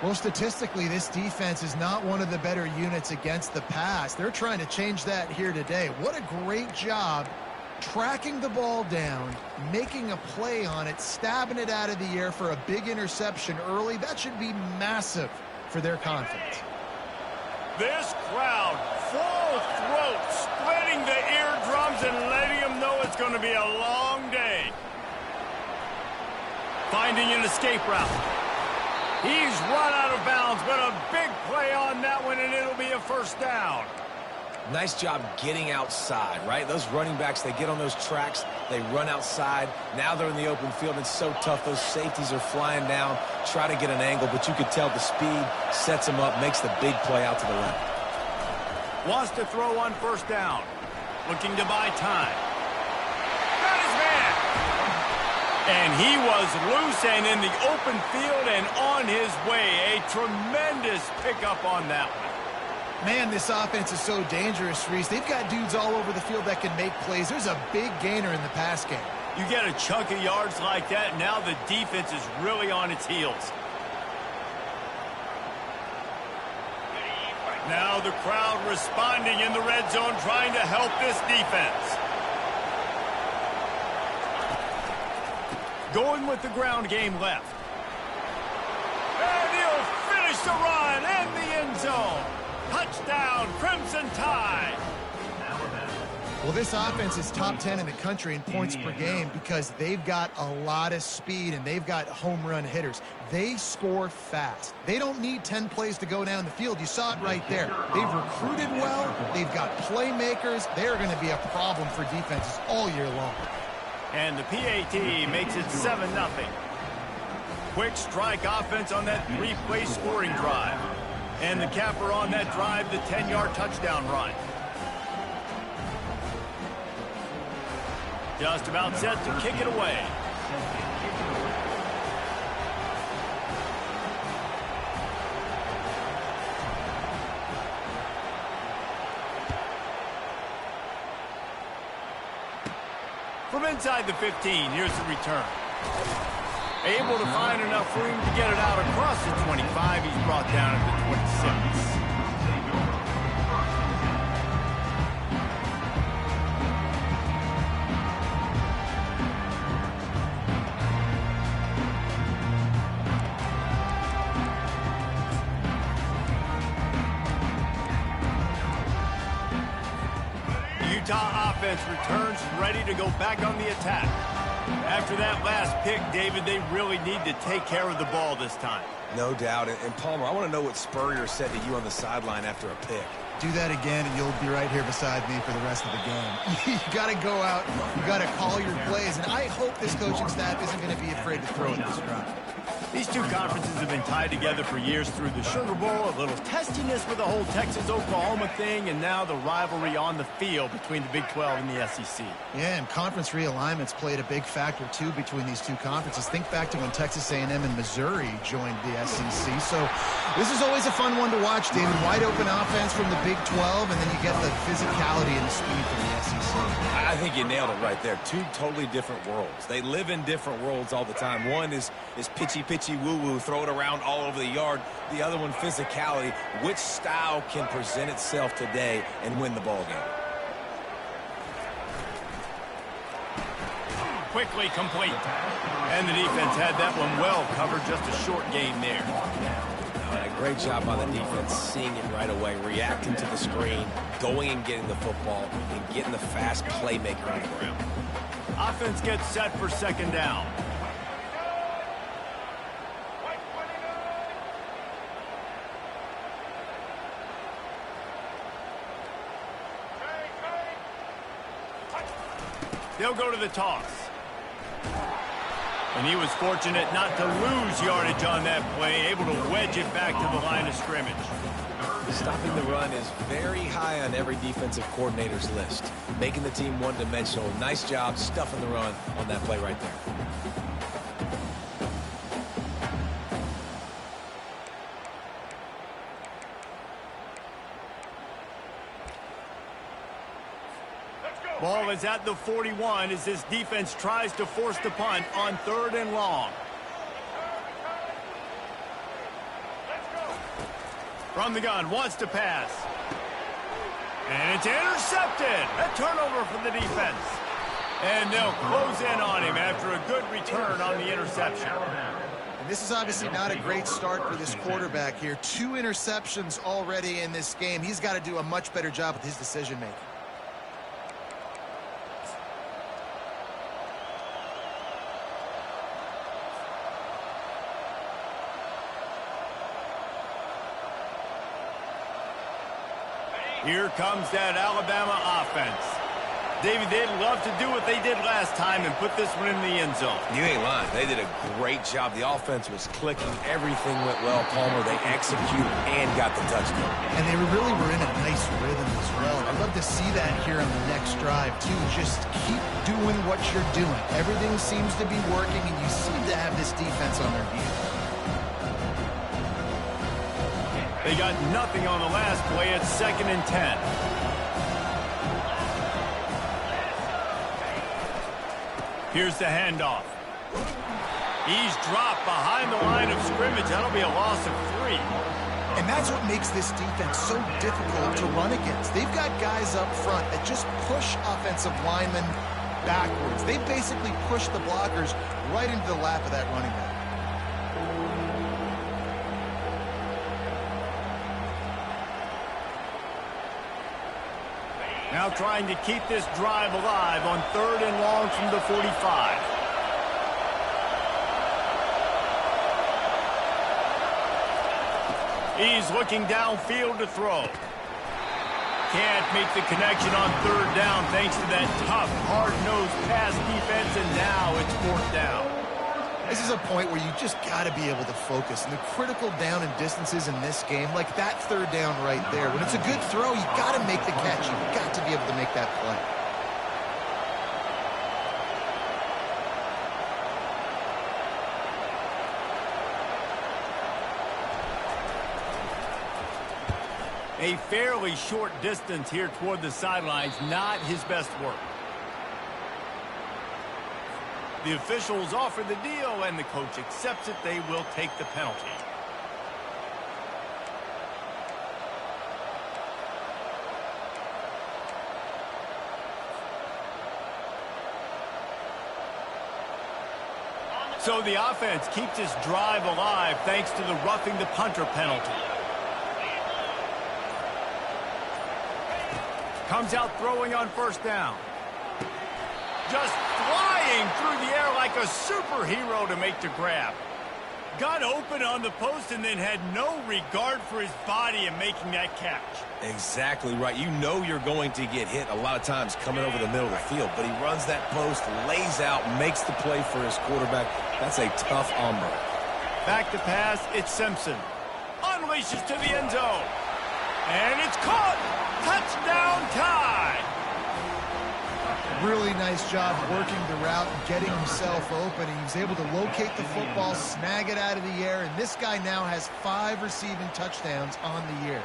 Well, statistically, this defense is not one of the better units against the pass. They're trying to change that here today. What a great job tracking the ball down, making a play on it, stabbing it out of the air for a big interception early. That should be massive for their confidence. This crowd, full throat, splitting the eardrums and letting them know it's going to be a long day. Finding an escape route. He's run out of bounds, but a big play on that one, and it'll be a first down. Nice job getting outside, right? Those running backs, they get on those tracks, they run outside. Now they're in the open field. It's so tough. Those safeties are flying down, try to get an angle, but you could tell the speed sets them up, makes the big play out to the left. Wants to throw on first down. Looking to buy time. Got his man. And he was loose and in the open field and on his way. A tremendous pickup on that one. Man, this offense is so dangerous, Reese. They've got dudes all over the field that can make plays. There's a big gainer in the pass game. You get a chunk of yards like that, and now the defense is really on its heels. Now the crowd responding in the red zone, trying to help this defense. Going with the ground game left. And he'll finish the run in the end zone. Touchdown, Crimson Tide. Well, this offense is top 10 in the country in points per game because they've got a lot of speed and they've got home run hitters. They score fast. They don't need 10 plays to go down the field. You saw it right there. They've recruited well. They've got playmakers. They're going to be a problem for defenses all year long. And the PAT makes it 7-0. Quick strike offense on that three-play scoring drive. And the capper on that drive, the 10-yard touchdown run. Just about set to kick it away. From inside the 15, here's the return. Able to find enough room to get it out across the 25. He's brought down at the 26. Utah offense returns ready to go back on the attack. After that last pick, David, they really need to take care of the ball this time. No doubt. And Palmer, I want to know what Spurrier said to you on the sideline after a pick. Do that again, and you'll be right here beside me for the rest of the game. You got to go out. You got to call your plays, and I hope this coaching staff isn't going to be afraid to throw in this drive. These two conferences have been tied together for years through the Sugar Bowl, a little testiness with the whole Texas-Oklahoma thing, and now the rivalry on the field between the Big 12 and the SEC. Yeah, and conference realignments played a big factor, too, between these two conferences. Think back to when Texas A&M and Missouri joined the SEC. So this is always a fun one to watch, David. Wide open offense from the Big 12, and then you get the physicality and the speed from the SEC. I think you nailed it right there. Two totally different worlds. They live in different worlds all the time. One is pitchy woo-woo, throw it around all over the yard. The other one, physicality. Which style can present itself today and win the ball game? Quickly complete. And the defense had that one well covered, just a short gain there. A great job by the defense, seeing it right away, reacting to the screen, going and getting the football, and getting the fast playmaker on the ground. Offense gets set for second down. They'll go to the toss. And he was fortunate not to lose yardage on that play, able to wedge it back to the line of scrimmage. Stopping the run is very high on every defensive coordinator's list. Making the team one-dimensional. Nice job stuffing the run on that play right there. Ball is at the 41 as this defense tries to force the punt on 3rd and long. From the gun, wants to pass. And it's intercepted. A turnover for the defense. And they'll close in on him after a good return on the interception. And this is obviously not a great start for this quarterback here. 2 interceptions already in this game. He's got to do a much better job with his decision-making. Here comes that Alabama offense. Davey, they'd love to do what they did last time and put this one in the end zone. You ain't lying. They did a great job. The offense was clicking. Everything went well. Palmer, they executed and got the touchdown. And they really were in a nice rhythm as well. I'd love to see that here on the next drive, too. Just keep doing what you're doing. Everything seems to be working, and you seem to have this defense on their heels. They got nothing on the last play. It's 2nd and 10. Here's the handoff. He's dropped behind the line of scrimmage. That'll be a loss of 3. And that's what makes this defense so difficult to run against. They've got guys up front that just push offensive linemen backwards. They basically push the blockers right into the lap of that running back. Now trying to keep this drive alive on 3rd and long from the 45. He's looking downfield to throw. Can't make the connection on 3rd down thanks to that tough, hard-nosed pass defense, and now it's 4th down. This is a point where you just got to be able to focus. And the critical down and distances in this game, like that 3rd down right there, when it's a good throw, you got to make the catch. You've got to be able to make that play. A fairly short distance here toward the sidelines, not his best work. The officials offer the deal, and the coach accepts it. They will take the penalty. So the offense keeps this drive alive thanks to the roughing the punter penalty. Comes out throwing on 1st down. Just flying through the air like a superhero to make the grab. Got open on the post and then had no regard for his body in making that catch. Exactly right. You know you're going to get hit a lot of times coming over the middle of the field, but he runs that post, lays out, makes the play for his quarterback. That's a tough hombre. Back to pass, it's Simpson. Unleashes to the end zone. And it's caught. Touchdown tie. Really nice job working the route and getting himself open. He was able to locate the football, snag it out of the air, and this guy now has 5 receiving touchdowns on the year.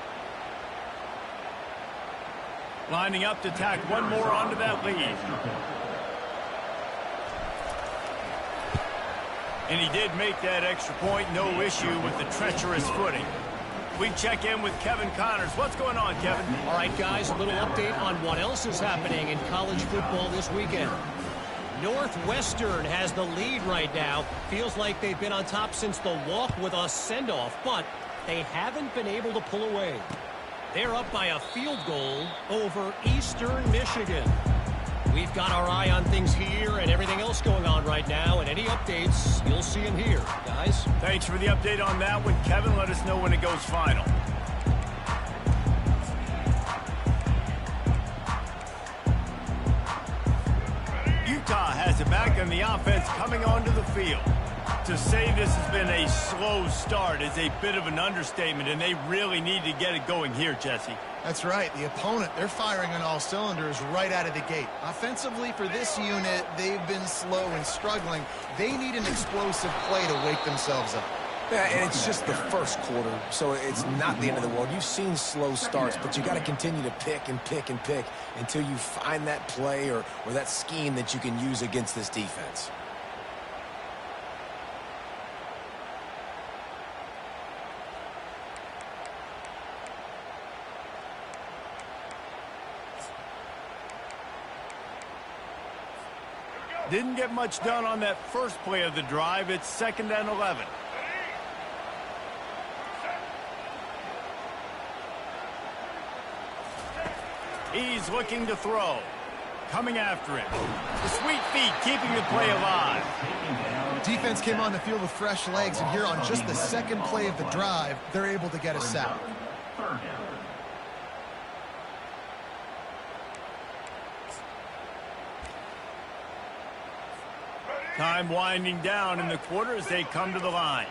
Lining up to tack one more onto that lead. And he did make that extra point, no issue with the treacherous footing. We check in with Kevin Connors. What's going on, Kevin? All right, guys, a little update on what else is happening in college football this weekend. Northwestern has the lead right now. Feels like they've been on top since the walk with us send-off, but they haven't been able to pull away. They're up by a field goal over Eastern Michigan. We've got our eye on things here and everything else going on right now, and any updates you'll see in here, guys. Thanks for the update on that one, Kevin. Let us know when it goes final. Utah has it back, and the offense coming onto the field. To say this has been a slow start is a bit of an understatement, and they really need to get it going here, Jesse. That's right. The opponent, they're firing on all cylinders right out of the gate. Offensively, for this unit, they've been slow and struggling. They need an explosive play to wake themselves up. Yeah, and it's just the first quarter, so it's not the end of the world. You've seen slow starts, but you got to continue to pick and pick and pick until you find that play or that scheme that you can use against this defense. Didn't get much done on that first play of the drive. It's 2nd and 11. He's looking to throw. Coming after him. The sweet feet keeping the play alive. Defense came on the field with fresh legs, and here on just the second play of the drive, they're able to get a sack. Time winding down in the quarter as they come to the line.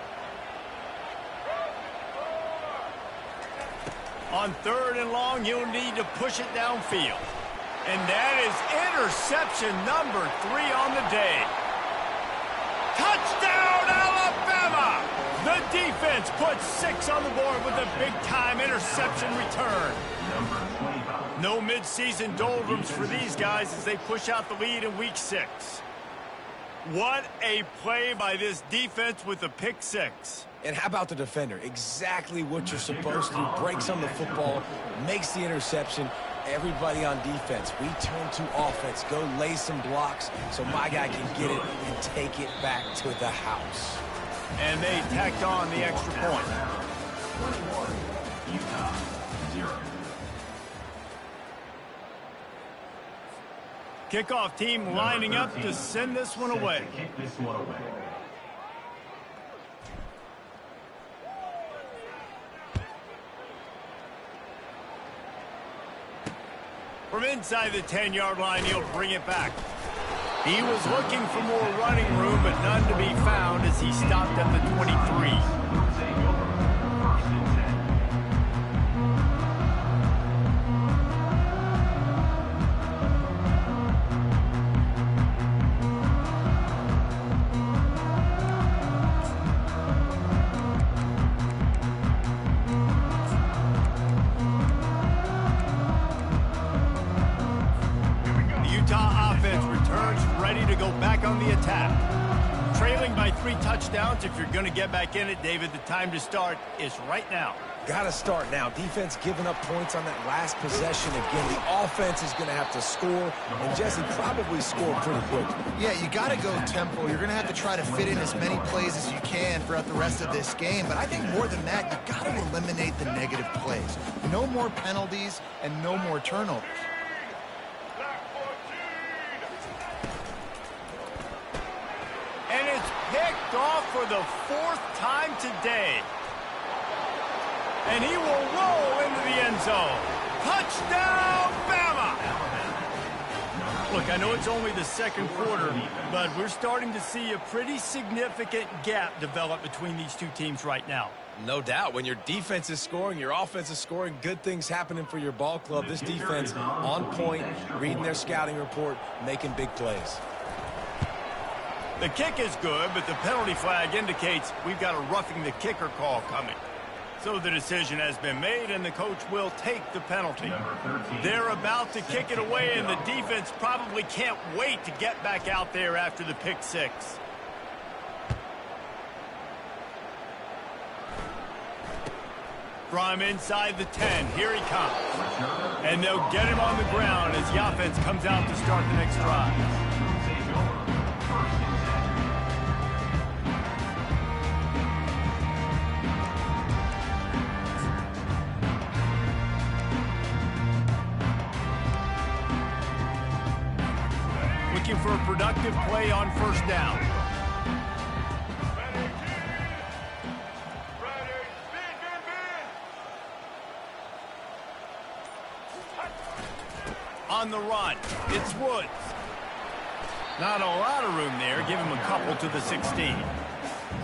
On 3rd and long, he'll need to push it downfield. And that is interception number 3 on the day. Touchdown, Alabama! The defense puts 6 on the board with a big-time interception return. No midseason doldrums for these guys as they push out the lead in Week 6. What a play by this defense with a pick 6. And how about the defender? Exactly what you're supposed to do. Breaks on the football, makes the interception. Everybody on defense, we turn to offense. Go lay some blocks so my guy can get it and take it back to the house. And they tacked on the extra point. Kickoff team lining up to send this one away. From inside the 10-yard line, he'll bring it back. He was looking for more running room, but none to be found as he stopped at the 23. Touchdowns. If you're going to get back in it, David, the time to start is right now. Got to start now. Defense giving up points on that last possession again. The offense is going to have to score, and Jesse probably scored pretty quick. Yeah, you got to go tempo. You're going to have to try to fit in as many plays as you can throughout the rest of this game. But I think more than that, you got to eliminate the negative plays. No more penalties and no more turnovers. And it's picked off for the 4th time today. And he will roll into the end zone. Touchdown, Bama! Look, I know it's only the second quarter, but we're starting to see a pretty significant gap develop between these two teams right now. No doubt. When your defense is scoring, your offense is scoring, good things happening for your ball club. This defense on point, reading their scouting report, making big plays. The kick is good, but the penalty flag indicates we've got a roughing the kicker call coming. So the decision has been made, and the coach will take the penalty. They're about to kick it away, and the defense probably can't wait to get back out there after the pick 6. From inside the 10, here he comes. And they'll get him on the ground as the offense comes out to start the next drive. For a productive play on 1st down. On the run, it's Woods. Not a lot of room there. Give him a couple to the 16.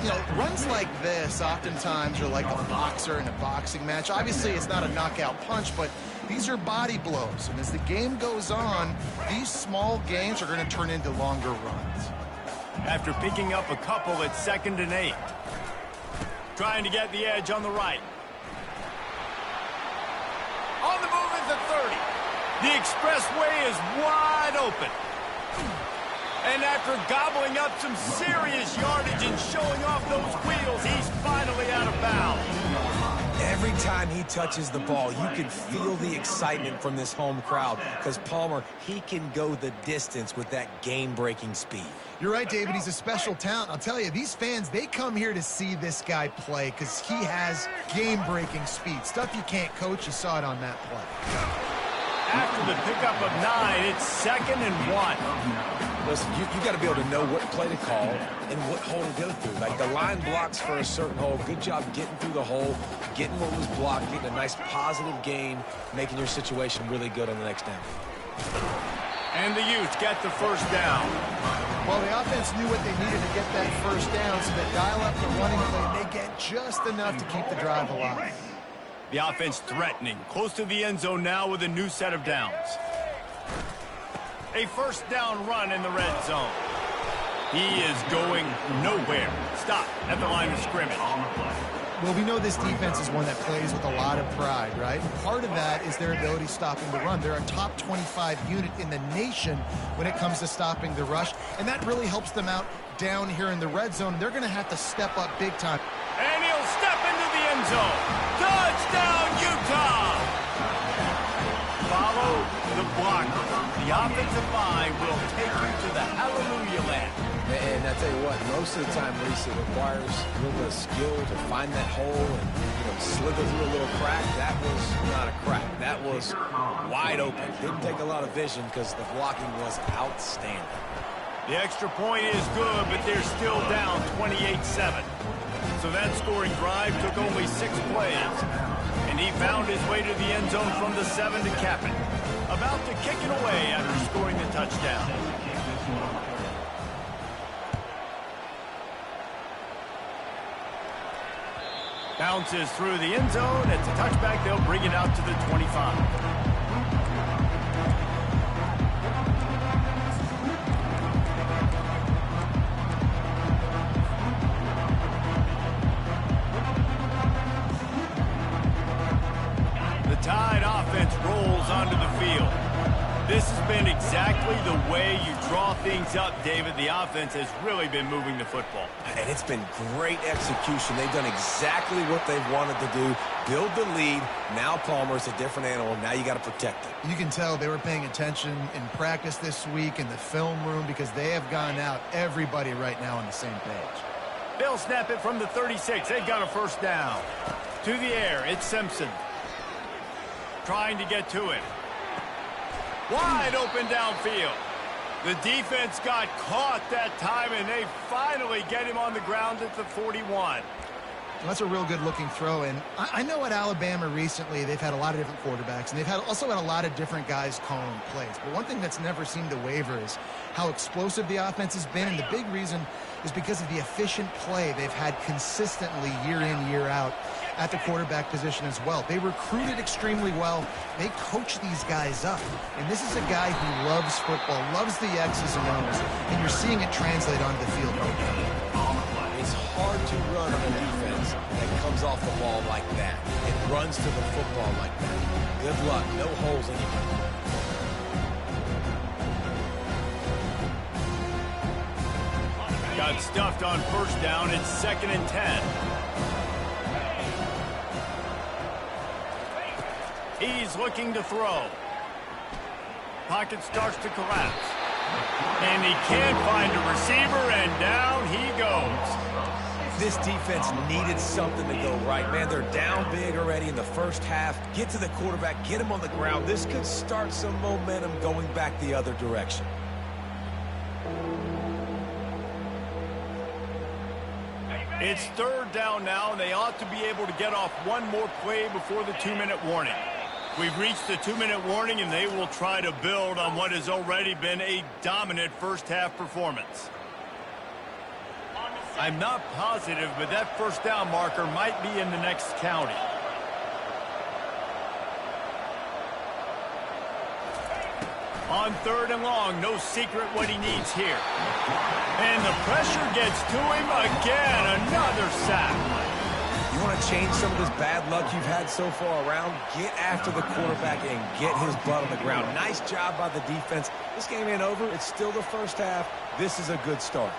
You know, runs like this oftentimes are like a boxer in a boxing match. Obviously, it's not a knockout punch, but these are body blows. And as the game goes on, these small gains are going to turn into longer runs. After picking up a couple, it's 2nd and 8. Trying to get the edge on the right. On the move at the 30. The expressway is wide open. And after gobbling up some serious yardage and showing off those wheels, he's finally out of bounds. Every time he touches the ball, you can feel the excitement from this home crowd because Palmer, he can go the distance with that game-breaking speed. You're right, David. He's a special talent. I'll tell you, these fans, they come here to see this guy play because he has game-breaking speed. Stuff you can't coach. You saw it on that play. After the pickup of 9, it's 2nd and 1. Listen, you got to be able to know what play to call and what hole to go through. Like the line blocks for a certain hole. Good job getting through the hole, getting what was blocked, getting a nice positive gain, making your situation really good on the next down. And the Utes get the first down. Well, the offense knew what they needed to get that first down, so they dial up the running play, and they get just enough to keep the drive alive. The offense threatening, close to the end zone now with a new set of downs. A first down run in the red zone. He is going nowhere. Stop at the line of scrimmage. Well, we know this defense is one that plays with a lot of pride, right? And part of that is their ability stopping the run. They're a top 25 unit in the nation when it comes to stopping the rush, and that really helps them out down here in the red zone. They're going to have to step up big time. And he'll step into the end zone. Touchdown, Utah! Follow the blocker. The offensive line will take you to the hallelujah land. And I tell you what, most of the time, Reese, it requires a little bit of skill to find that hole and, slither through a little crack. That was not a crack. That was wide open. Didn't take a lot of vision because the blocking was outstanding. The extra point is good, but they're still down 28-7. So that scoring drive took only 6 plays. And he found his way to the end zone from the 7 to cap it. About to kick it away after scoring the touchdown. Bounces through the end zone. It's a touchback. They'll bring it out to the 25. Tide offense rolls onto the field. This has been exactly the way you draw things up, David. The offense has really been moving the football. And it's been great execution. They've done exactly what they've wanted to do. Build the lead. Now Palmer's a different animal. Now you got to protect it. You can tell they were paying attention in practice this week in the film room because they have gone out, everybody right now on the same page. They'll snap it from the 36. They've got a first down. To the air, it's Simpson. Trying to get to it. Wide open downfield. The defense got caught that time, and they finally get him on the ground at the 41. Well, that's a real good-looking throw, and I know at Alabama recently they've had a lot of different quarterbacks, and they've also had a lot of different guys calling plays. But one thing that's never seemed to waver is how explosive the offense has been, and the big reason is because of the efficient play they've had consistently year in, year out at the quarterback position as well. They recruited extremely well. They coach these guys up. And this is a guy who loves football, loves the X's and O's, and you're seeing it translate onto the field right now. It's hard to run on a defense that comes off the ball like that and runs to the football like that. Good luck. No holes anywhere. Got stuffed on first down. It's 2nd and 10. He's looking to throw. Pocket starts to collapse. And he can't find a receiver, and down he goes. This defense needed something to go right. Man, they're down big already in the first half. Get to the quarterback, get him on the ground. This could start some momentum going back the other direction. It's 3rd down now, and they ought to be able to get off one more play before the 2-minute warning. We've reached the 2-minute warning, and they will try to build on what has already been a dominant first-half performance. I'm not positive, but that first down marker might be in the next county. On 3rd and long, no secret what he needs here. And the pressure gets to him again, another sack. You want to change some of this bad luck you've had so far around? Get after the quarterback and get his butt on the ground. Nice job by the defense. This game ain't over. It's still the first half. This is a good start.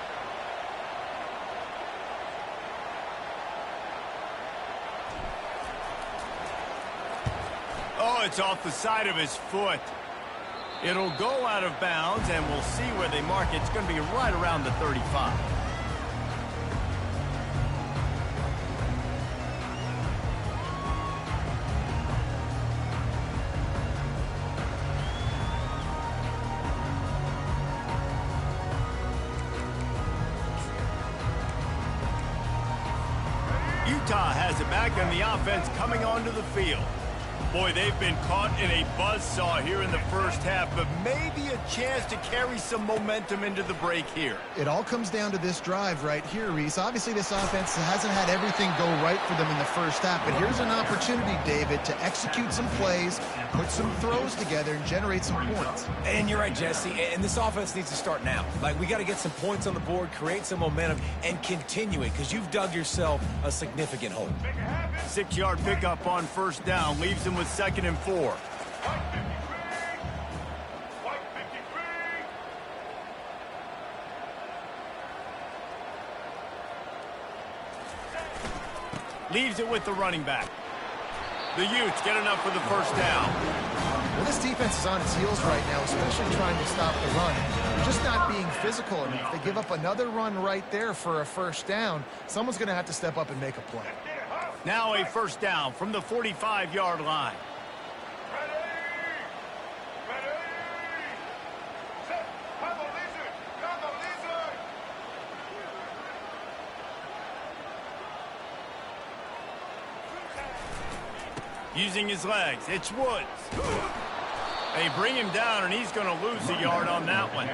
It's off the side of his foot. It'll go out of bounds, and we'll see where they mark it. It's going to be right around the 35. Utah has it back, and the offense coming onto the field. Boy, they've been caught in a buzzsaw here in the first half, but maybe a chance to carry some momentum into the break here. It all comes down to this drive right here, Reese. Obviously, this offense hasn't had everything go right for them in the first half, but here's an opportunity, David, to execute some plays, put some throws together, and generate some points. And you're right, Jesse, and this offense needs to start now. Like, we got to get some points on the board, create some momentum, and continue it, because you've dug yourself a significant hole. 6-yard pickup on first down leaves them with 2nd and 4. Leaves it with the running back. The Utes get enough for the first down. Well, this defense is on its heels right now, especially trying to stop the run. They're just not being physical enough. They give up another run right there for a first down. Someone's going to have to step up and make a play. Now a first down from the 45-yard line. Using his legs, it's Woods. They bring him down, and he's going to lose a yard on that one.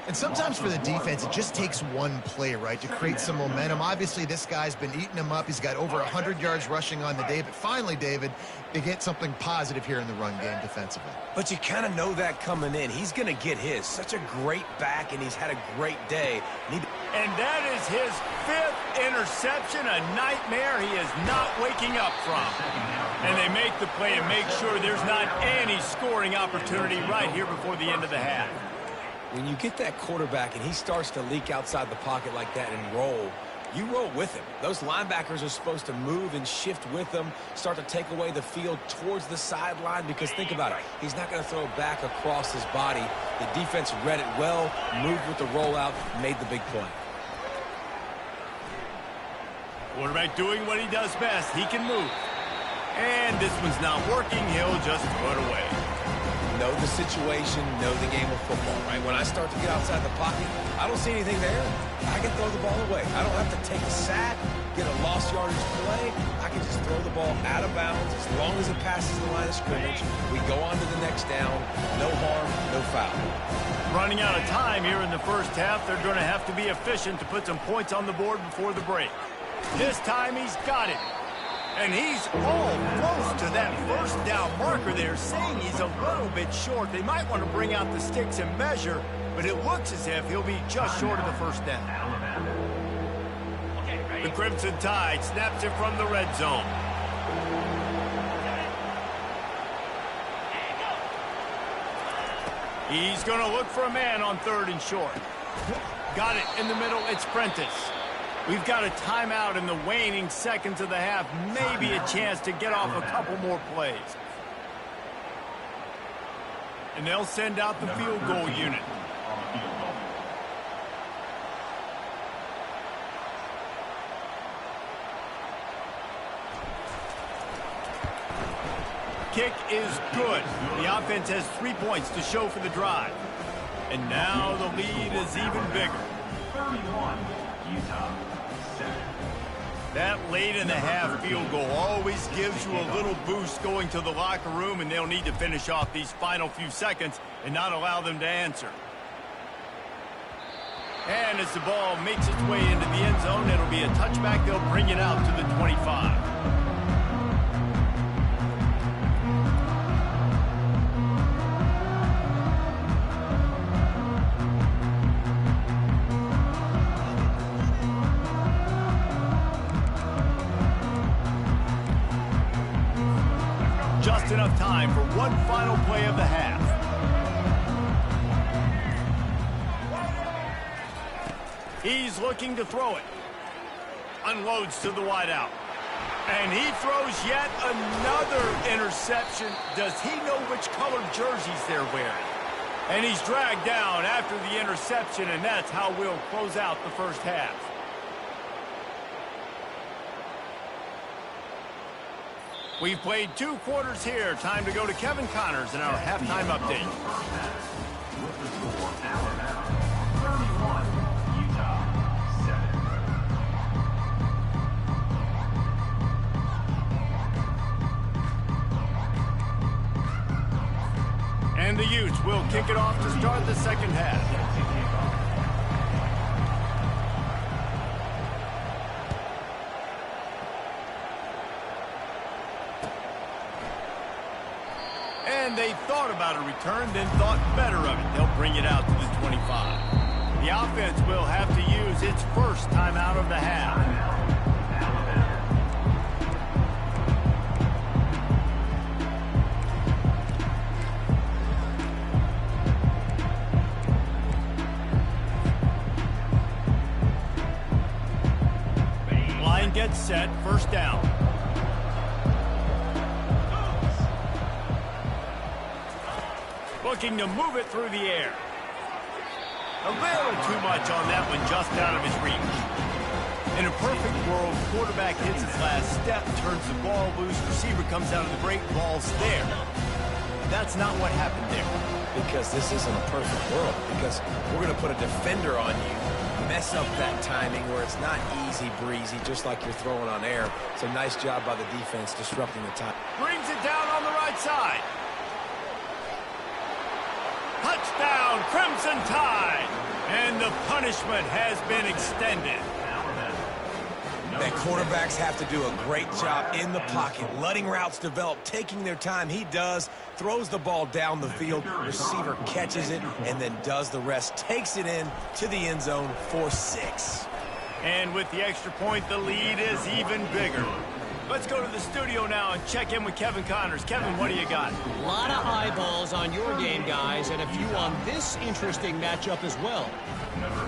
And sometimes for the defense, it just takes one play, right, to create some momentum. Obviously, this guy's been eating him up. He's got over 100 yards rushing on the day. But finally, David, they get something positive here in the run game defensively. But you kind of know that coming in. He's going to get his. Such a great back, and he's had a great day. And that is his 5th interception, a nightmare he is not waking up from. And they make the play and make sure there's not any scoring opportunity right here before the end of the half. When you get that quarterback and he starts to leak outside the pocket like that and roll, you roll with him. Those linebackers are supposed to move and shift with him, start to take away the field towards the sideline, because think about it. He's not going to throw back across his body. The defense read it well, moved with the rollout, made the big play. Quarterback doing what he does best. He can move. And this one's not working. He'll just throw it away. Know the situation, know the game of football, right? When I start to get outside the pocket, I don't see anything there. I can throw the ball away. I don't have to take a sack, get a lost yardage play. I can just throw the ball out of bounds as long as it passes the line of scrimmage. We go on to the next down. No harm, no foul. Running out of time here in the first half. They're going to have to be efficient to put some points on the board before the break. This time he's got it. And he's almost to that first down marker there, saying he's a little bit short. They might want to bring out the sticks and measure, but it looks as if he'll be just short of the first down. The Crimson Tide snaps it from the red zone. He's going to look for a man on 3rd and short. Got it in the middle. It's Prentice. We've got a timeout in the waning seconds of the half. Maybe a chance to get off a couple more plays. And they'll send out the field goal unit. Kick is good. The offense has 3 points to show for the drive. And now the lead is even bigger. 31, Utah. That late in the half field goal always gives you a little boost going to the locker room, and they'll need to finish off these final few seconds and not allow them to answer. And as the ball makes its way into the end zone, it'll be a touchback. They'll bring it out to the 25. Just enough time for one final play of the half. He's looking to throw it. Unloads to the wideout. And he throws yet another interception. Does he know which color jerseys they're wearing? And he's dragged down after the interception, and that's how we'll close out the first half. We've played 2 quarters here. Time to go to Kevin Connors in our halftime update. With the score, Alabama 31, Utah 7. And the Utes will kick it off to start the second half. And they thought about a return, then thought better of it. They'll bring it out to the 25. The offense will have to use its first timeout of the half. Line gets set, first down. Looking to move it through the air. A little too much on that one, just out of his reach. In a perfect world, quarterback hits his last step, turns the ball loose, receiver comes out of the break, ball's there. That's not what happened there. Because this isn't a perfect world. Because we're going to put a defender on you, mess up that timing where it's not easy breezy, just like you're throwing on air. It's a nice job by the defense disrupting the time. Brings it down on the right side. Touchdown, Crimson Tide. And the punishment has been extended. And quarterbacks have to do a great job in the pocket, letting routes develop, taking their time. He does, throws the ball down the field, receiver catches it, and then does the rest, takes it in to the end zone for 6. And with the extra point, the lead is even bigger. Let's go to the studio now and check in with Kevin Connors. Kevin, what do you got? A lot of eyeballs on your game, guys, and a few on this interesting matchup as well.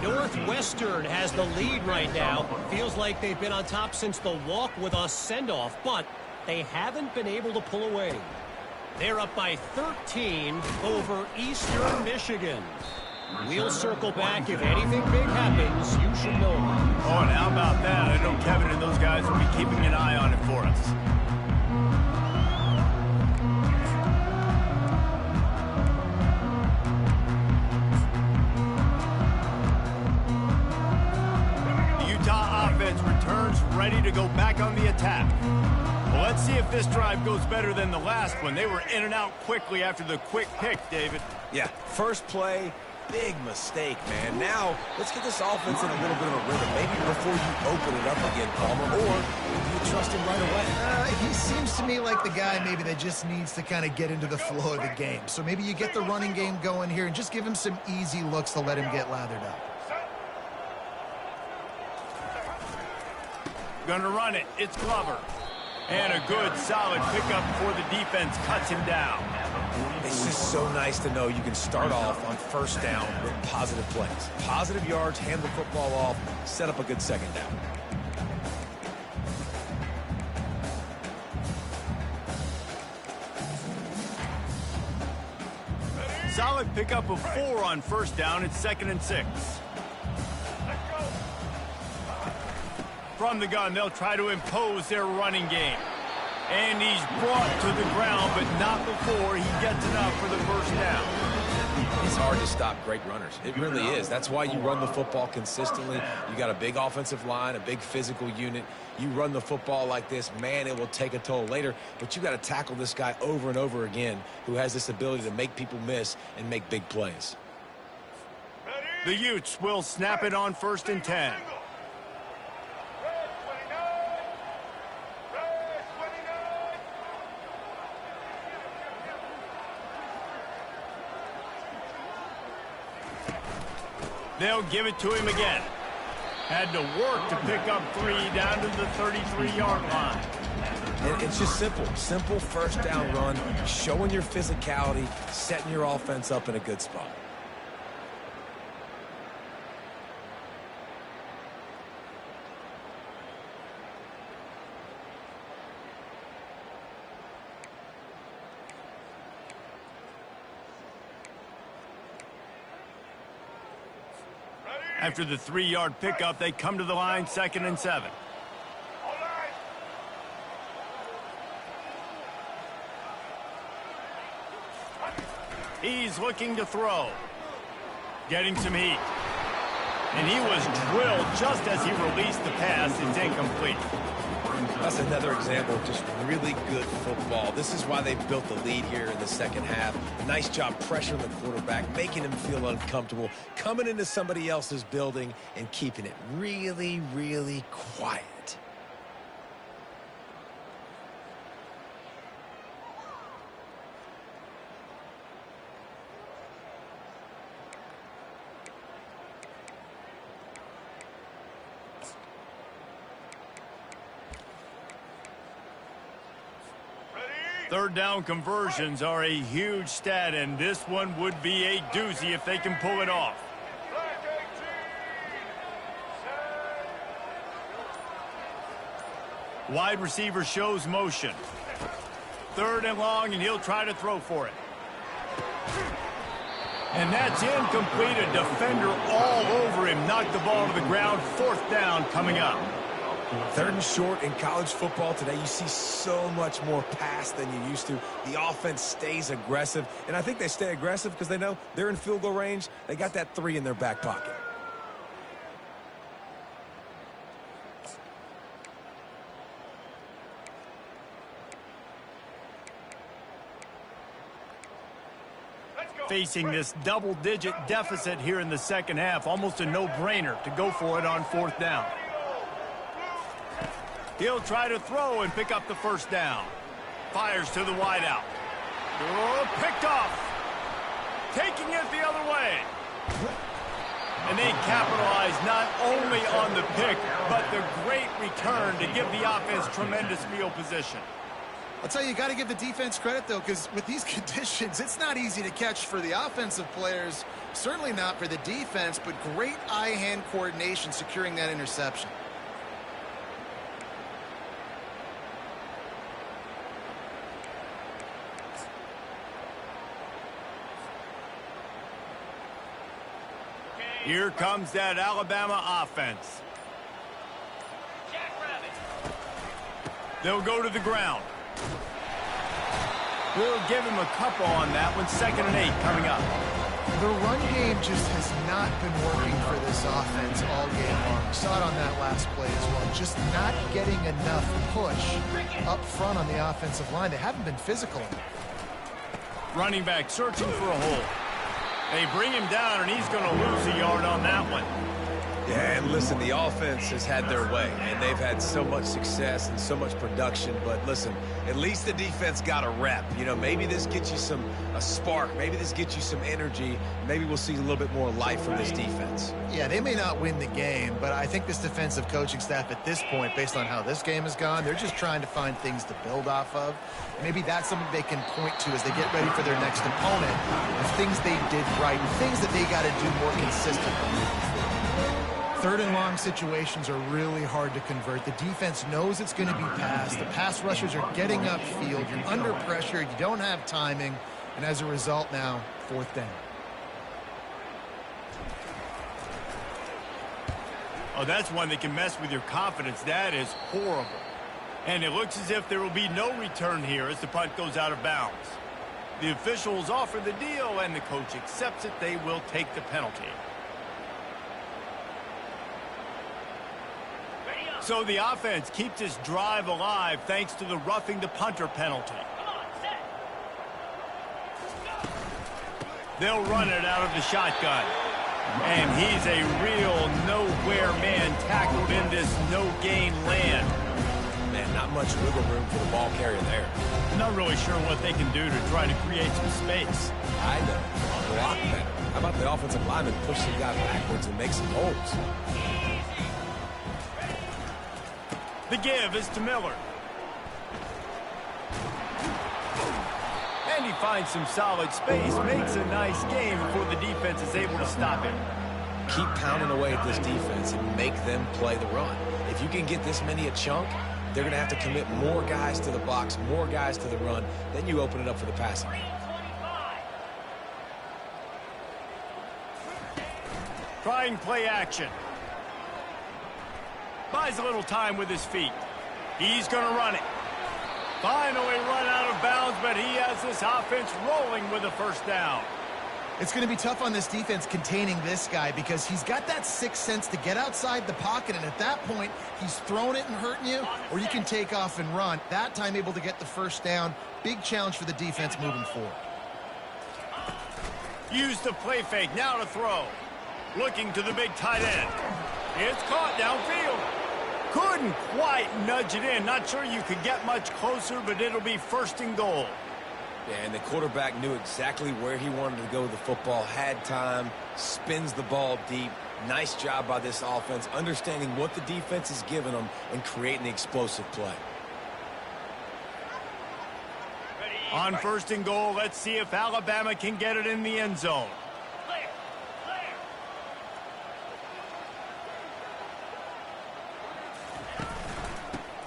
Northwestern has the lead right now. Feels like they've been on top since the walk with a send-off, but they haven't been able to pull away. They're up by 13 over Eastern Michigan. We'll circle back. If anything big happens, you should know. Oh, and how about that? I know Kevin and those guys will be keeping an eye on it for us. The Utah offense returns ready to go back on the attack. Well, let's see if this drive goes better than the last one. They were in and out quickly after the quick pick, David. Yeah, first play. Big mistake, man. Now, let's get this offense in a little bit of a rhythm. Maybe before you open it up again, Palmer, or do you trust him right away? He seems to me like the guy maybe that just needs to kind of get into the flow of the game. So maybe you get the running game going here and just give him some easy looks to let him get lathered up. Gonna run it. It's Glover. And a good, solid pickup before the defense cuts him down. It's just so nice to know you can start off on first down with positive plays. Positive yards, hand the football off, set up a good second down. Solid pickup of 4 on first down. It's 2nd and 6. From the gun, they'll try to impose their running game. And he's brought to the ground, but not before he gets enough for the first down. It's hard to stop great runners. It really is. That's why you run the football consistently. You got a big offensive line, a big physical unit. You run the football like this, man, it will take a toll later. But you got to tackle this guy over and over again who has this ability to make people miss and make big plays. The Utes will snap it on 1st and 10. They'll give it to him again. Had to work to pick up 3 down to the 33-yard line. And it's just simple. Simple first down run, showing your physicality, setting your offense up in a good spot. After the 3-yard pickup, they come to the line, 2nd and 7. He's looking to throw. Getting some heat. And he was drilled just as he released the pass. It's incomplete. That's another example of just really good football. This is why they built the lead here in the second half. Nice job pressuring the quarterback, making him feel uncomfortable, coming into somebody else's building and keeping it really, really quiet. Third down conversions are a huge stat, and this one would be a doozy if they can pull it off. Wide receiver shows motion. 3rd and long, and he'll try to throw for it. And that's incomplete. A defender all over him. Knocked the ball to the ground. 4th down coming up. 3rd and short in college football today. You see so much more pass than you used to. The offense stays aggressive, and I think they stay aggressive because they know they're in field goal range. They got that 3 in their back pocket. Facing this double-digit deficit here in the second half, almost a no-brainer to go for it on 4th down. He'll try to throw and pick up the 1st down. Fires to the wideout. Oh, picked off. Taking it the other way. And they capitalize not only on the pick, but the great return to give the offense tremendous field position. I'll tell you, you got to give the defense credit, though, because with these conditions, it's not easy to catch for the offensive players. Certainly not for the defense, but great eye-hand coordination securing that interception. Here comes that Alabama offense. They'll go to the ground. We'll give him a couple on that one. 2nd and 8 coming up. The run game just has not been working for this offense all game long. We saw it on that last play as well. Just not getting enough push up front on the offensive line. They haven't been physical enough. Running back searching for a hole. They bring him down, and he's going to lose a yard on that one. Yeah, and listen, the offense has had their way, and they've had so much success and so much production. But listen, at least the defense got a rep. You know, maybe this gets you a spark. Maybe this gets you some energy. Maybe we'll see a little bit more life from this defense. Yeah, they may not win the game, but I think this defensive coaching staff at this point, based on how this game has gone, they're just trying to find things to build off of. Maybe that's something they can point to as they get ready for their next opponent, of things they did right, things that they got to do more consistently. 3rd and long situations are really hard to convert. The defense knows it's going to be passed. The pass rushers are getting upfield. You're under pressure. You don't have timing. And as a result now, 4th down. Oh, that's one that can mess with your confidence. That is horrible. And it looks as if there will be no return here as the punt goes out of bounds. The officials offer the deal, and the coach accepts it. They will take the penalty. So the offense keeps its drive alive thanks to the roughing the punter penalty. They'll run it out of the shotgun. And he's a real nowhere man tackled in this no-gain land. Man, not much wiggle room for the ball carrier there. Not really sure what they can do to try to create some space. I know. A lot better. How about the offensive lineman push the guy backwards and make some holes? The give is to Miller. And he finds some solid space, makes a nice game before the defense is able to stop him. Keep pounding away at this defense and make them play the run. If you can get this many a chunk, they're going to have to commit more guys to the box, more guys to the run. Then you open it up for the passing. Trying play action. Buys a little time with his feet. He's going to run it. Finally run out of bounds, but he has this offense rolling with a first down. It's going to be tough on this defense containing this guy because he's got that sixth sense to get outside the pocket, and at that point, he's throwing it and hurting you, or you can take off and run. That time able to get the first down. Big challenge for the defense moving forward. Use the play fake, now to throw. Looking to the big tight end. It's caught downfield. Couldn't quite nudge it in. Not sure you could get much closer, but it'll be first and goal. Yeah, and the quarterback knew exactly where he wanted to go with the football, had time, spins the ball deep. Nice job by this offense, understanding what the defense is giving them and creating the explosive play. On first and goal, let's see if Alabama can get it in the end zone.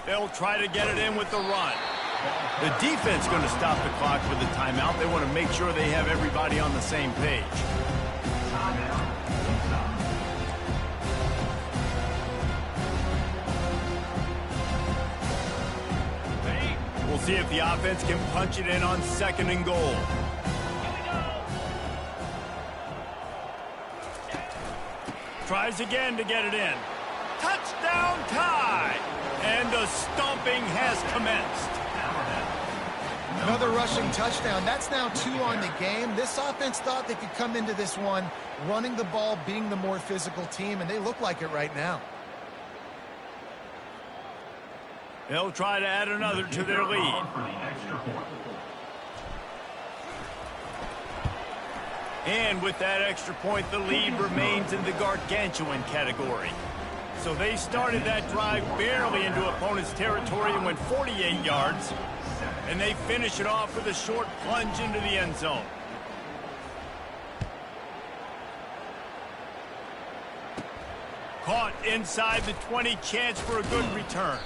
They'll try to get it in with the run. The defense going to stop the clock with the timeout. They want to make sure they have everybody on the same page. We'll see if the offense can punch it in on second and goal. Tries again to get it in. Touchdown tie! And the stomping has commenced. Another rushing touchdown. That's now 2 on the game. This offense thought they could come into this one running the ball, being the more physical team, and they look like it right now. They'll try to add another to their lead. And with that extra point, the lead remains in the gargantuan category. So they started that drive barely into opponent's territory and went 48 yards. And they finish it off with a short plunge into the end zone. Caught inside the 20, chance for a good return.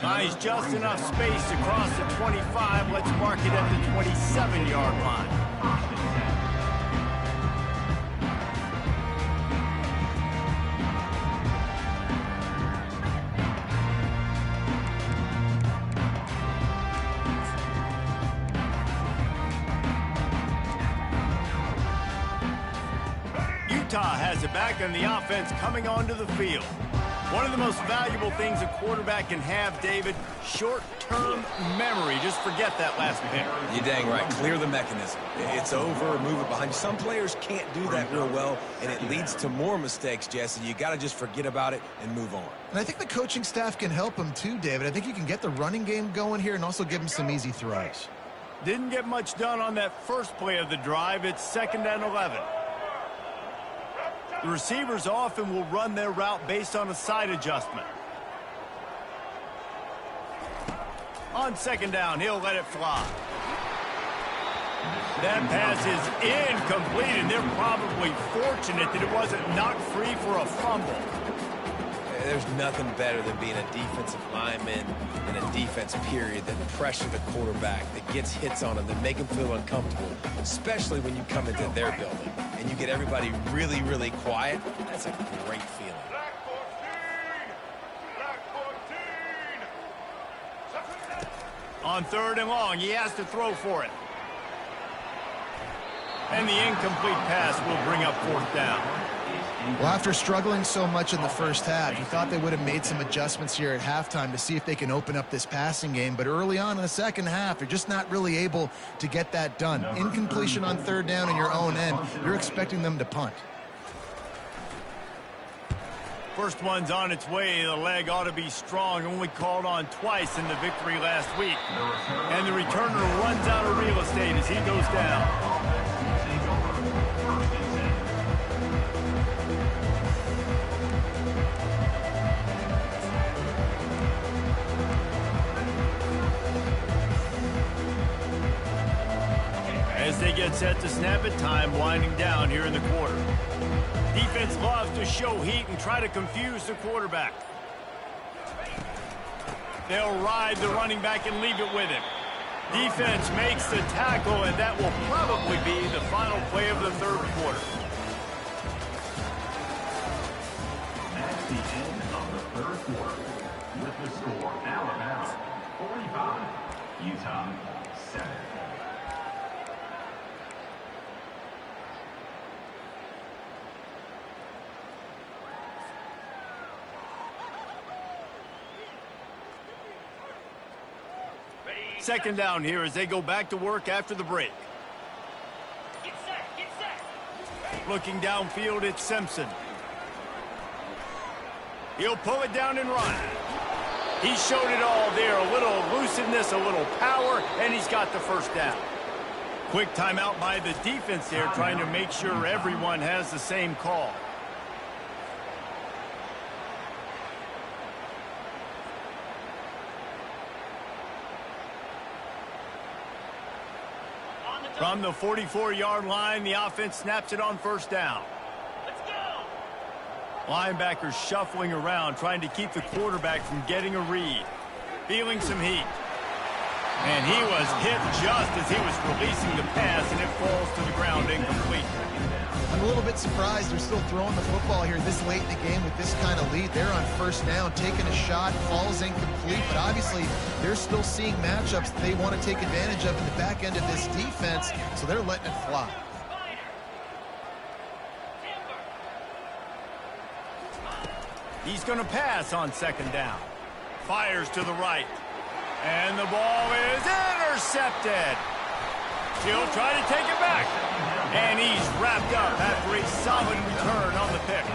Nice, just enough space to cross the 25. Let's mark it at the 27-yard line. Utah has it back and the offense coming onto the field. One of the most valuable things a quarterback can have, David, short-term memory. Just forget that last pick. You're dang right. Clear the mechanism. It's over, move it behind you. Some players can't do that real well, and it leads to more mistakes, Jesse. You got to just forget about it and move on. And I think the coaching staff can help him too, David. I think you can get the running game going here and also give him some easy throws. Didn't get much done on that first play of the drive. It's 2nd and 11. The receivers often will run their route based on a side adjustment. On 2nd down, he'll let it fly. That pass is incomplete, and they're probably fortunate that it wasn't knocked free for a fumble. There's nothing better than being a defensive lineman in a defense period that pressure the quarterback, that gets hits on him, that make him feel uncomfortable, especially when you come into their building and you get everybody really, really quiet. That's a great feeling. On 3rd and long, he has to throw for it. And the incomplete pass will bring up 4th down. Well, after struggling so much in the first half, you thought they would have made some adjustments here at halftime to see if they can open up this passing game. But early on in the second half, they're just not really able to get that done. Incompletion on 3rd down in your own end, you're expecting them to punt. First one's on its way. The leg ought to be strong. Only called on twice in the victory last week. And the returner runs out of real estate as he goes down. As they get set to snap it, time winding down here in the quarter. Defense loves to show heat and try to confuse the quarterback. They'll ride the running back and leave it with him. Defense makes the tackle, and that will probably be the final play of the 3rd quarter. the end of the third quarter. With the score, Alabama 45, Utah 7. Second down here as they go back to work after the break. Get set. Looking downfield, it's Simpson. He'll pull it down and run. He showed it all there. A little elusiveness, a little power, and he's got the first down. Quick timeout by the defense there, trying to make sure everyone has the same call. From the 44-yard line, the offense snaps it on first down. Let's go. Linebackers shuffling around, trying to keep the quarterback from getting a read. Feeling some heat. And he was hit just as he was releasing the pass, and it falls to the ground incomplete. I'm a little bit surprised they're still throwing the football here this late in the game with this kind of lead. They're on first down, taking a shot, falls incomplete, but obviously they're still seeing matchups that they want to take advantage of in the back end of this defense, so they're letting it fly. He's going to pass on second down. Fires to the right. And the ball is intercepted. He'll try to take it back. And he's wrapped up after a solid return on the pick.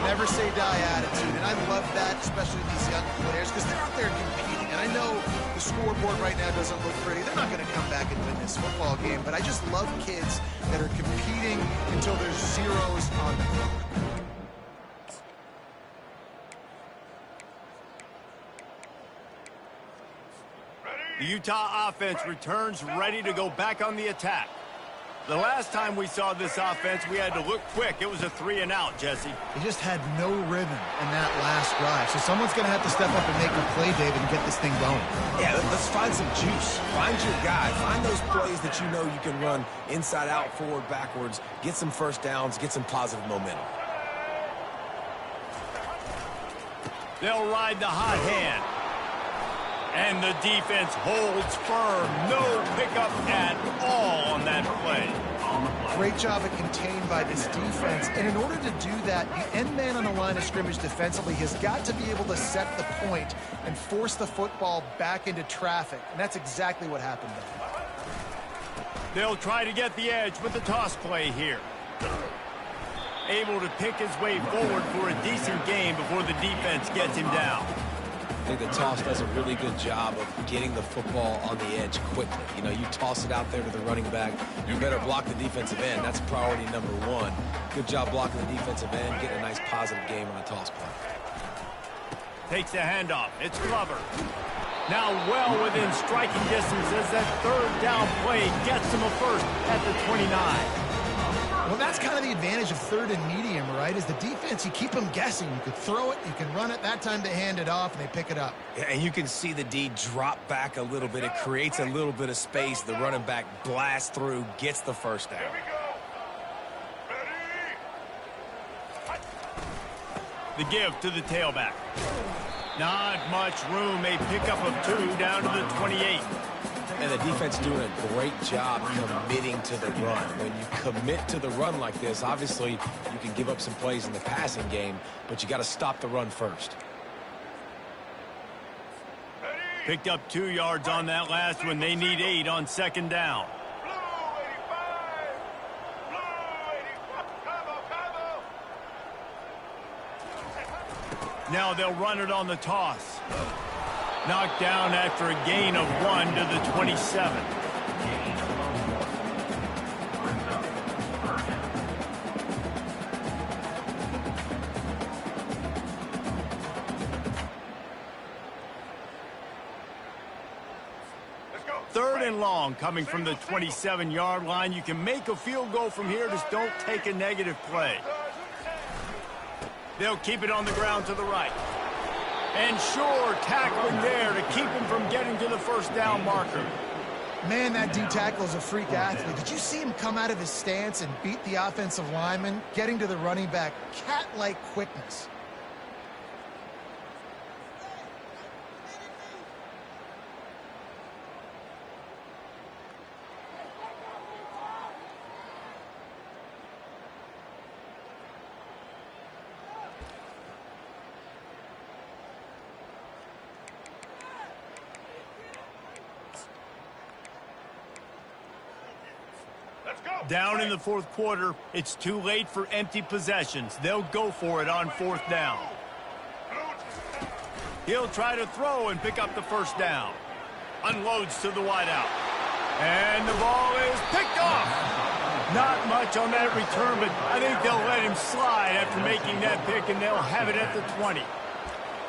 Never say die attitude, and I love that, especially with these young players, because they're out there competing. And I know the scoreboard right now doesn't look pretty. They're not going to come back and win this football game, but I just love kids that are competing until there's zeros on the clock. The Utah offense returns ready to go back on the attack. The last time we saw this offense, we had to look quick. It was a 3-and-out, Jesse. They just had no rhythm in that last drive. So someone's going to have to step up and make a play, David, and get this thing going. Yeah, let's find some juice. Find your guy. Find those plays that you know you can run inside out, forward, backwards. Get some first downs. Get some positive momentum. They'll ride the hot hand. And the defense holds firm. No pickup at all on that play. Great job at contained by this defense. And in order to do that, the end man on the line of scrimmage defensively has got to be able to set the point and force the football back into traffic. And that's exactly what happened there. They'll try to get the edge with the toss play here. Able to pick his way forward for a decent game before the defense gets him down. I think the toss does a really good job of getting the football on the edge quickly. You know, you toss it out there to the running back. You better block the defensive end. That's priority number one. Good job blocking the defensive end, getting a nice positive game on a toss play. Takes the handoff. It's Glover. Now well within striking distance as that third down play gets him a first at the 29. Well, that's kind of the advantage of third and medium, right? Is the defense, you keep them guessing. You could throw it, you can run it. That time they hand it off, and they pick it up. Yeah, and you can see the D drop back a little bit. It creates a little bit of space. The running back blasts through, gets the first down. The give to the tailback. Not much room. A pickup of 2 down to the 28. And the defense doing a great job committing to the run. When you commit to the run like this, obviously you can give up some plays in the passing game, but you got to stop the run first. Picked up 2 yards on that last one. They need 8 on second down. Now they'll run it on the toss. Knocked down after a gain of 1 to the 27. Third and long coming from the 27-yard line. You can make a field goal from here. Just don't take a negative play. They'll keep it on the ground to the right. And sure, tackling there to keep him from getting to the first down marker. Man, that D-tackle is a freak athlete. Did you see him come out of his stance and beat the offensive lineman, getting to the running back? Cat-like quickness. Down in the fourth quarter, it's too late for empty possessions. They'll go for it on fourth down. He'll try to throw and pick up the first down. Unloads to the wideout. And the ball is picked off. Not much on that return, but I think they'll let him slide after making that pick, and they'll have it at the 20.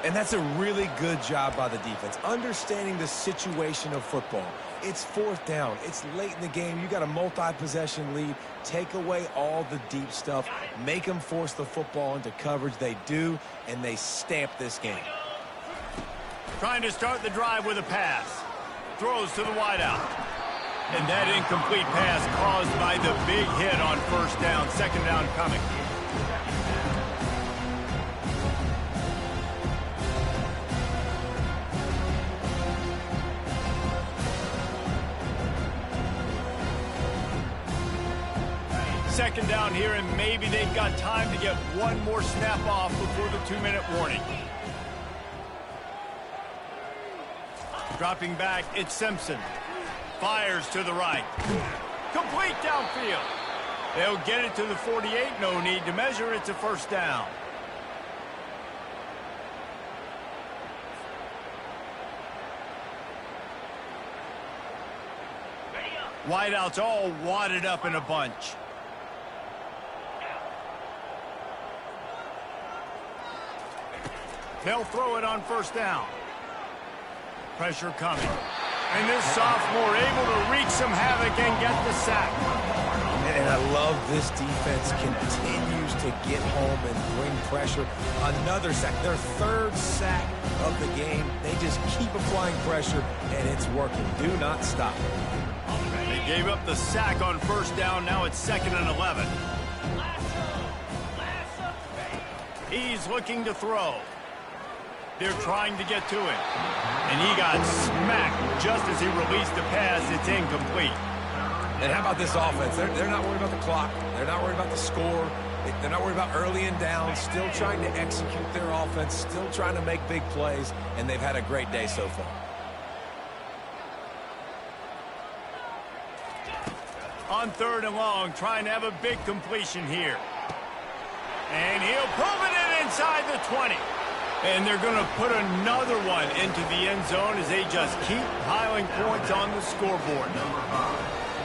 And that's a really good job by the defense, understanding the situation of football. It's fourth down. It's late in the game. You got a multi-possession lead. Take away all the deep stuff. Make them force the football into coverage. They do, and they stamp this game. Trying to start the drive with a pass. Throws to the wideout. And that incomplete pass caused by the big hit on first down. Second down coming. Second down here, and maybe they've got time to get one more snap off before the 2-minute warning. Dropping back, it's Simpson. Fires to the right. Complete downfield. They'll get it to the 48. No need to measure. It's a first down. Wideouts all wadded up in a bunch. They'll throw it on first down. Pressure coming. And this sophomore able to wreak some havoc and get the sack. And I love this defense continues to get home and bring pressure. Another sack, their third sack of the game. They just keep applying pressure, and it's working. Do not stop. They gave up the sack on first down. Now it's 2nd and 11. He's looking to throw. They're trying to get to him. And he got smacked just as he released the pass. It's incomplete. And how about this offense? They're not worried about the clock. They're not worried about the score. They're not worried about early and down. Still trying to execute their offense. Still trying to make big plays. And they've had a great day so far. On 3rd and long, trying to have a big completion here. And he'll pull it in inside the 20. And they're going to put another one into the end zone as they just keep piling points on the scoreboard.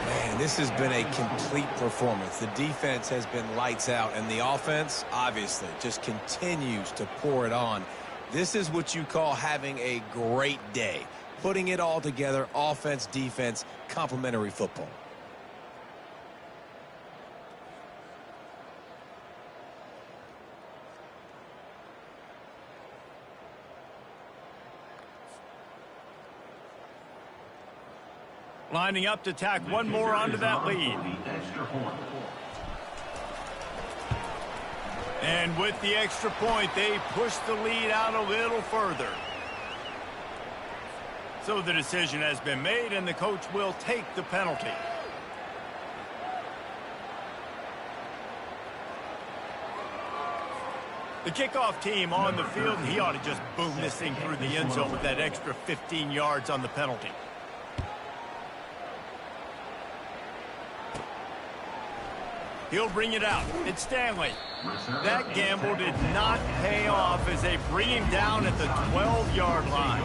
Man, this has been a complete performance. The defense has been lights out, and the offense, obviously, just continues to pour it on. This is what you call having a great day. Putting it all together, offense, defense, complementary football. Lining up to tack one more onto that lead. And with the extra point, they push the lead out a little further. So the decision has been made, and the coach will take the penalty. The kickoff team on the field, he ought to just boom this thing through the end zone with that extra 15 yards on the penalty. He'll bring it out. It's Stanley. That gamble did not pay off as they bring him down at the 12-yard line.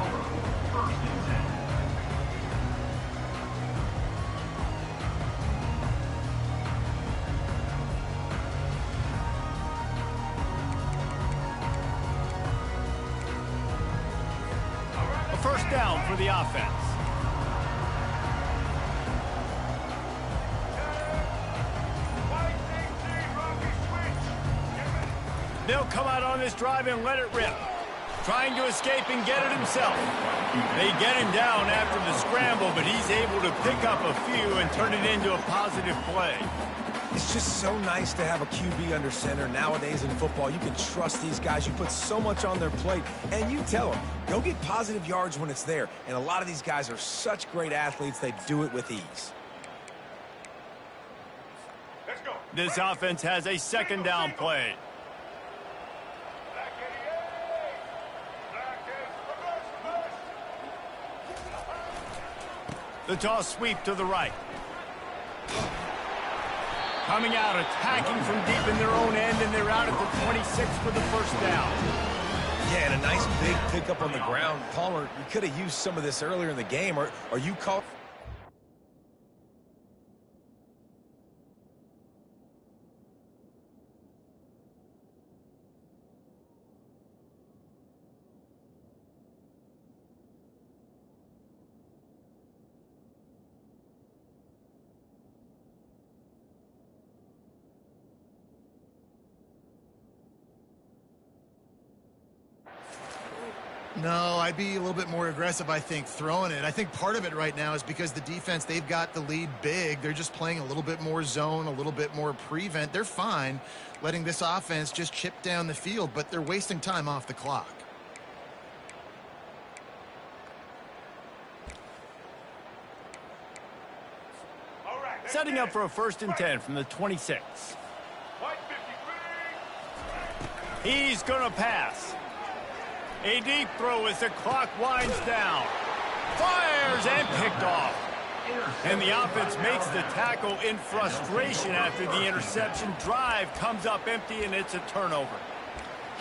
A first down for the offense. They'll come out on this drive and let it rip. Trying to escape and get it himself. They get him down after the scramble, but he's able to pick up a few and turn it into a positive play. It's just so nice to have a QB under center. Nowadays in football, you can trust these guys. You put so much on their plate, and you tell them, go get positive yards when it's there. And a lot of these guys are such great athletes, they do it with ease. This offense has a second down play. The toss sweep to the right. Coming out, attacking from deep in their own end, and they're out at the 26 for the first down. Yeah, and a nice big pickup on the ground. Palmer, you could have used some of this earlier in the game. Are you caught? No, I'd be a little bit more aggressive, I think, throwing it. I think part of it right now is because the defense, they've got the lead big. They're just playing a little bit more zone, a little bit more prevent. They're fine letting this offense just chip down the field, but they're wasting time off the clock. Setting up for a 1st and 10 from the 26. He's going to pass. A deep throw as the clock winds down. Fires and picked off. And the offense makes the tackle in frustration after the interception. Drive comes up empty, and it's a turnover.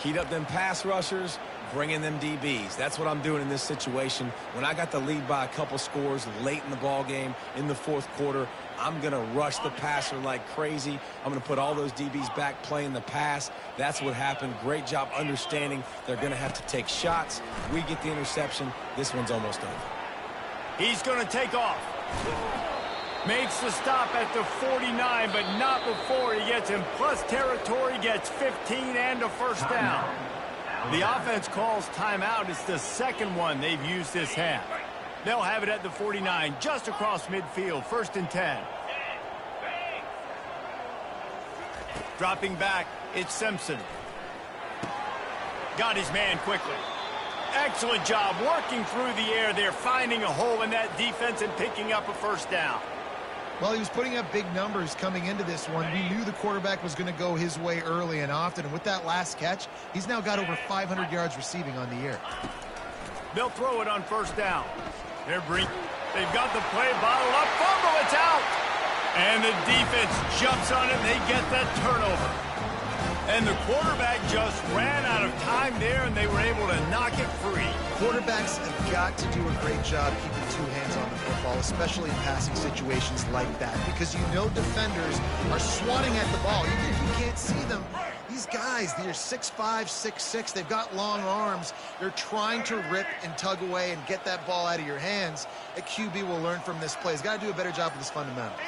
Heat up them pass rushers, bring in them DBs. That's what I'm doing in this situation. When I got the lead by a couple scores late in the ball game, in the 4th quarter, I'm going to rush the passer like crazy. I'm going to put all those DBs back playing the pass. That's what happened. Great job understanding they're going to have to take shots. We get the interception. This one's almost over. He's going to take off. Makes the stop at the 49, but not before he gets in plus territory, gets 15 and a first down. The offense calls timeout. It's the second one they've used this half. They'll have it at the 49, just across midfield, 1st and 10. Dropping back, it's Simpson. Got his man quickly. Excellent job working through the air there, finding a hole in that defense and picking up a first down. Well, he was putting up big numbers coming into this one. We knew the quarterback was going to go his way early and often, and with that last catch, he's now got over 500 yards receiving on the year. They'll throw it on 1st down. They've got the play bottled up. Fumble, it's out. And the defense jumps on it. They get that turnover. And the quarterback just ran out of time there, and they were able to knock it free. Quarterbacks have got to do a great job keeping 2 hands on the football, especially in passing situations like that, because you know defenders are swatting at the ball. Even if you can't see them, these guys, they're 6'5", 6'6", they've got long arms. They're trying to rip and tug away and get that ball out of your hands. A QB will learn from this play. He's got to do a better job with his fundamentals.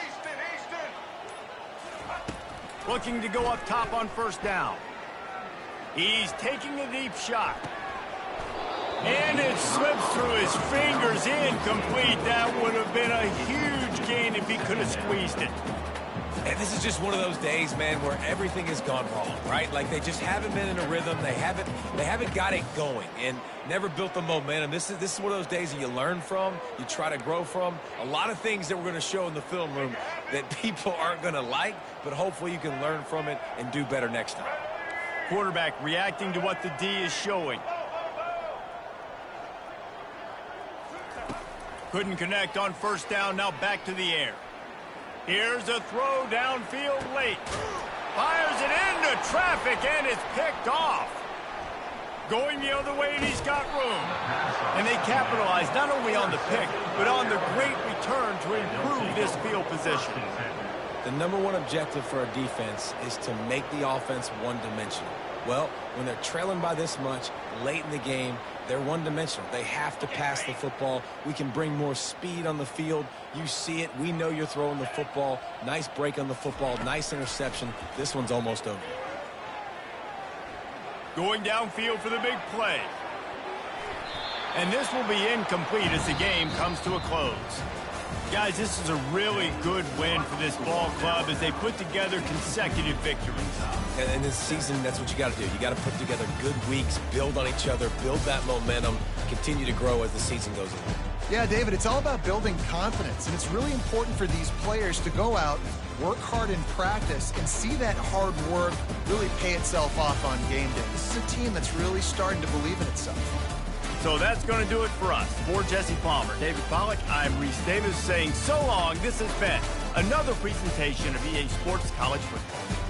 Looking to go up top on 1st down. He's taking a deep shot. And it slips through his fingers, incomplete. That would have been a huge gain if he could have squeezed it. And this is just one of those days, man, where everything has gone wrong, right? Like they just haven't been in a rhythm. They haven't got it going and never built the momentum. This is one of those days that you learn from, you try to grow from. A lot of things that we're going to show in the film room that people aren't going to like, but hopefully you can learn from it and do better next time. Quarterback reacting to what the D is showing. Couldn't connect on 1st down, now back to the air. Here's a throw downfield late. Fires it into traffic, and it's picked off. Going the other way, and he's got room. And they capitalize not only on the pick, but on the great return to improve this field position. The #1 objective for our defense is to make the offense one-dimensional. Well, when they're trailing by this much late in the game, they're one-dimensional. They have to pass the football. We can bring more speed on the field. You see it. We know you're throwing the football. Nice break on the football. Nice interception. This one's almost over. Going downfield for the big play. And this will be incomplete as the game comes to a close. Guys, this is a really good win for this ball club as they put together consecutive victories. And in this season, that's what you got to do. You got to put together good weeks, build on each other, build that momentum, continue to grow as the season goes on. Yeah, David, it's all about building confidence, and it's really important for these players to go out, work hard in practice, and see that hard work really pay itself off on game day. This is a team that's really starting to believe in itself. So that's going to do it for us. For Jesse Palmer, David Pollack, I'm Reese Davis saying so long. This has been another presentation of EA Sports College Football.